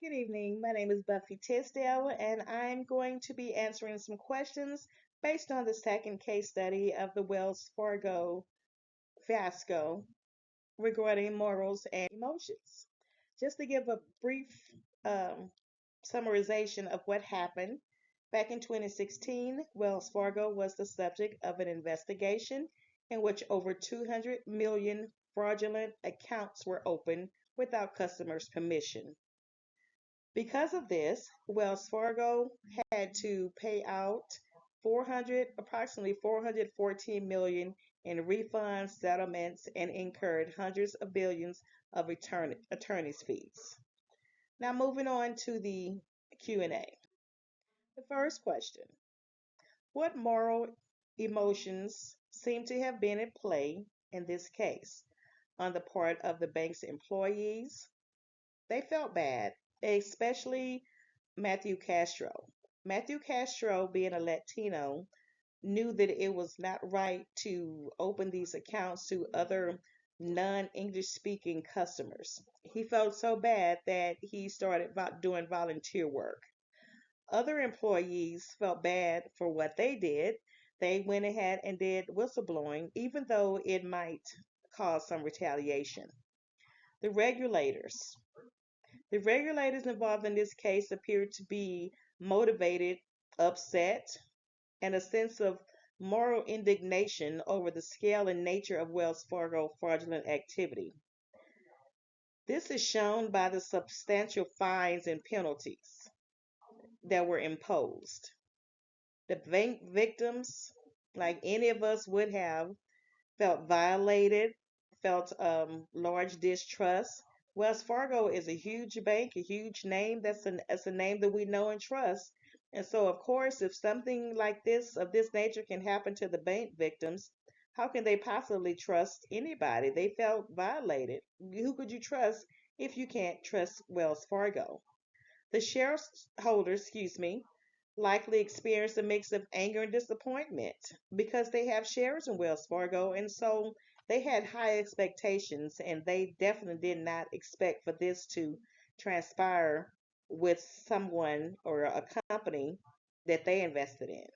Good evening. My name is Buffy Tisdale, and I'm going to be answering some questions based on the second case study of the Wells Fargo fiasco regarding morals and emotions. Just to give a brief um, summarization of what happened, back in 2016, Wells Fargo was the subject of an investigation in which over 200 million fraudulent accounts were opened without customers' permission. Because of this, Wells Fargo had to pay out approximately 414 million in refunds, settlements, and incurred hundreds of billions of attorney's fees. Now moving on to the Q&A. The first question: what moral emotions seem to have been at play in this case on the part of the bank's employees? They felt bad, especially Matthew Castro. Matthew Castro, being a Latino, knew that it was not right to open these accounts to other non English speaking customers. He felt so bad that he started doing volunteer work. Other employees felt bad for what they did. They went ahead and did whistleblowing, even though it might cause some retaliation. The regulators. The regulators involved in this case appeared to be motivated, upset, and a sense of moral indignation over the scale and nature of Wells Fargo fraudulent activity. This is shown by the substantial fines and penalties that were imposed. The bank victims, like any of us would have, felt violated, felt large distrust. Wells Fargo is a huge bank, a huge name. That's a name that we know and trust. And so, of course, if something like this, of this nature, can happen to the bank victims, how can they possibly trust anybody? They felt violated. Who could you trust if you can't trust Wells Fargo? The shareholders, likely experienced a mix of anger and disappointment because they have shares in Wells Fargo, and so they had high expectations, and they definitely did not expect for this to transpire with someone or a company that they invested in.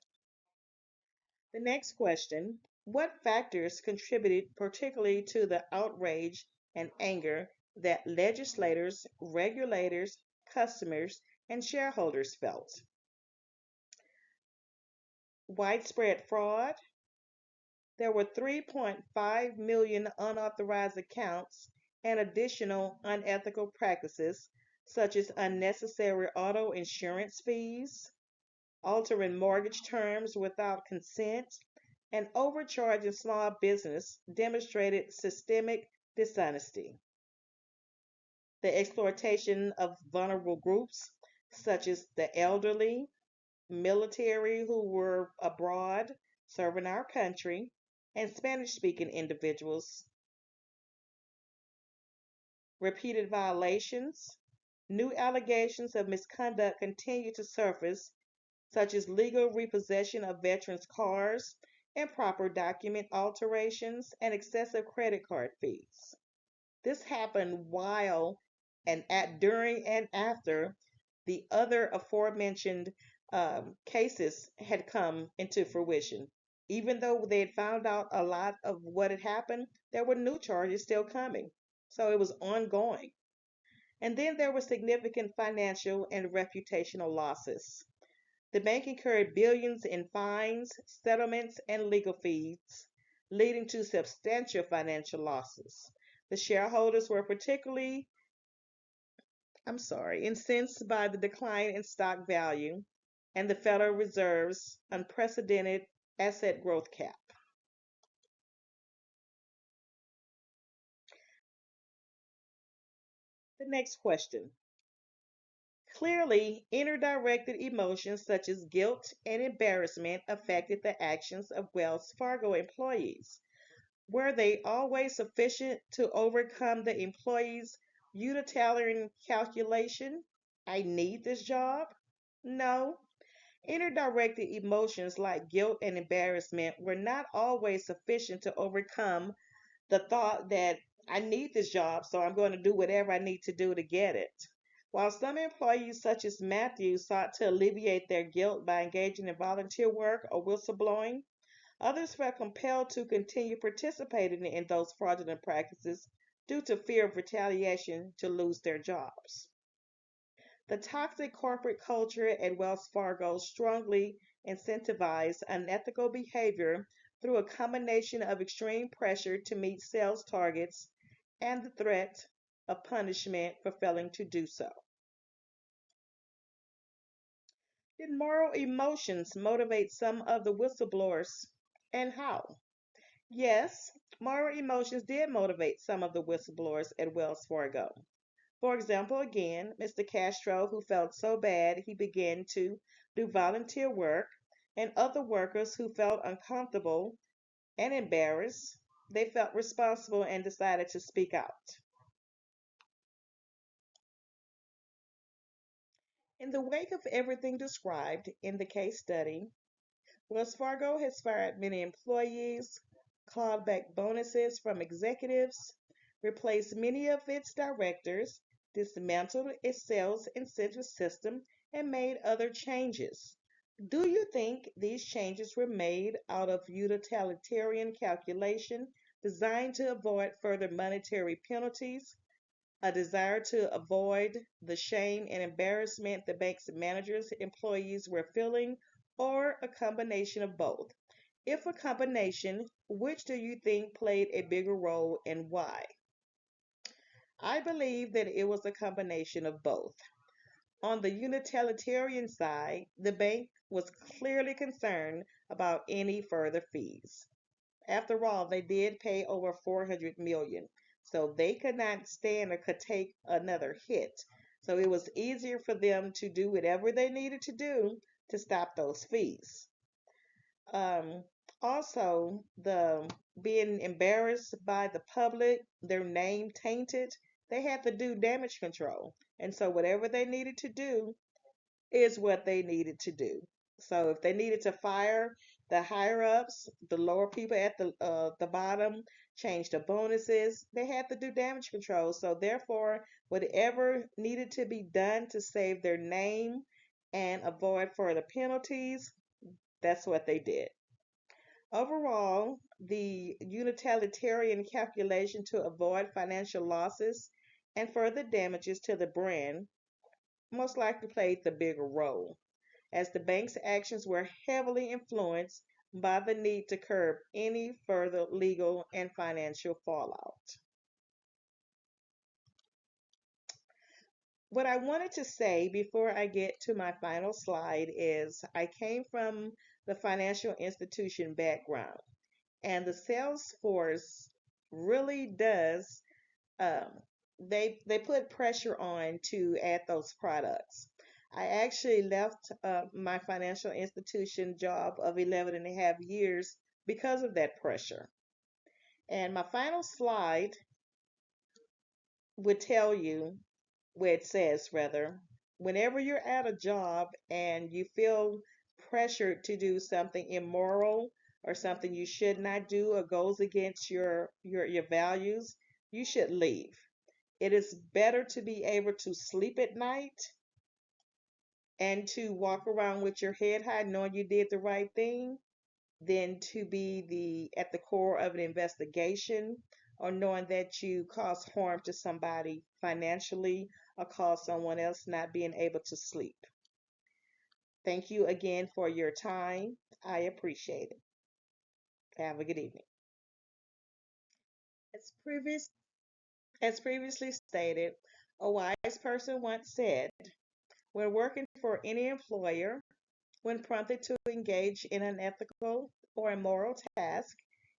The next question: what factors contributed particularly to the outrage and anger that legislators, regulators, customers, and shareholders felt? Widespread fraud. There were 3.5 million unauthorized accounts and additional unethical practices, such as unnecessary auto insurance fees, altering mortgage terms without consent, and overcharging small business, demonstrated systemic dishonesty. The exploitation of vulnerable groups, such as the elderly, military who were abroad serving our country, and Spanish speaking individuals. Repeated violations. New allegations of misconduct continue to surface, such as legal repossession of veterans' cars, improper document alterations, and excessive credit card fees. This happened while and during and after the other aforementioned cases had come into fruition. Even though they had found out a lot of what had happened, there were new charges still coming. So it was ongoing. And then there were significant financial and reputational losses. The bank incurred billions in fines, settlements, and legal fees, leading to substantial financial losses. The shareholders were particularly, incensed by the decline in stock value and the Federal Reserve's unprecedented asset growth cap. The next question. Clearly, inner-directed emotions such as guilt and embarrassment affected the actions of Wells Fargo employees. Were they always sufficient to overcome the employees' utilitarian calculation? I need this job? No. Inner-directed emotions like guilt and embarrassment were not always sufficient to overcome the thought that I need this job, so I'm going to do whatever I need to do to get it. While some employees, such as Matthew, sought to alleviate their guilt by engaging in volunteer work or whistleblowing, others felt compelled to continue participating in those fraudulent practices due to fear of retaliation to lose their jobs. The toxic corporate culture at Wells Fargo strongly incentivized unethical behavior through a combination of extreme pressure to meet sales targets and the threat of punishment for failing to do so. Did moral emotions motivate some of the whistleblowers, and how? Yes, moral emotions did motivate some of the whistleblowers at Wells Fargo. For example, again, Mr. Castro, who felt so bad he began to do volunteer work, and other workers who felt uncomfortable and embarrassed, they felt responsible and decided to speak out. In the wake of everything described in the case study, Wells Fargo has fired many employees, clawed back bonuses from executives, replaced many of its directors, dismantled its sales incentive system, and made other changes. Do you think these changes were made out of utilitarian calculation designed to avoid further monetary penalties, a desire to avoid the shame and embarrassment the bank's managers and employees were feeling, or a combination of both? If a combination, which do you think played a bigger role and why? I believe that it was a combination of both. On the utilitarian side, the bank was clearly concerned about any further fees. After all, they did pay over 400 million, so they could not stand or could take another hit. So it was easier for them to do whatever they needed to do to stop those fees. Um, Also, the being embarrassed by the public, their name tainted, they had to do damage control. And so whatever they needed to do is what they needed to do. So if they needed to fire the higher ups, the lower people at the bottom, change the bonuses, they had to do damage control. So therefore, whatever needed to be done to save their name and avoid further penalties, that's what they did. Overall, the utilitarian calculation to avoid financial losses and further damages to the brand most likely played the bigger role, as the bank's actions were heavily influenced by the need to curb any further legal and financial fallout. What I wanted to say before I get to my final slide is I came from the financial institution background, and the sales force really does they put pressure on to add those products. I actually left my financial institution job of 11 and a half years because of that pressure. And my final slide would tell you where it says, rather, whenever you're at a job and you feel pressured to do something immoral or something you should not do or goes against your values, you should leave. It is better to be able to sleep at night and to walk around with your head high knowing you did the right thing than to be the at the core of an investigation or knowing that you caused harm to somebody financially or cause someone else not being able to sleep. Thank you again for your time. I appreciate it. Have a good evening. As previous as previously stated, a wise person once said, when working for any employer, when prompted to engage in an ethical or immoral task,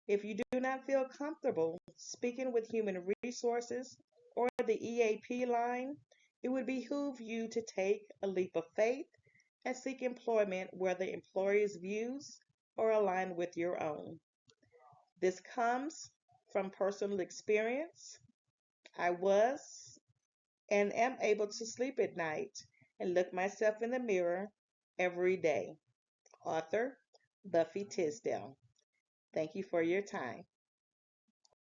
if you do not feel comfortable speaking with human resources or the EAP line, it would behoove you to take a leap of faith and seek employment where the employer's views are aligned with your own. This comes from personal experience. I was and am able to sleep at night and look myself in the mirror every day. Author Buffy Tisdale. Thank you for your time.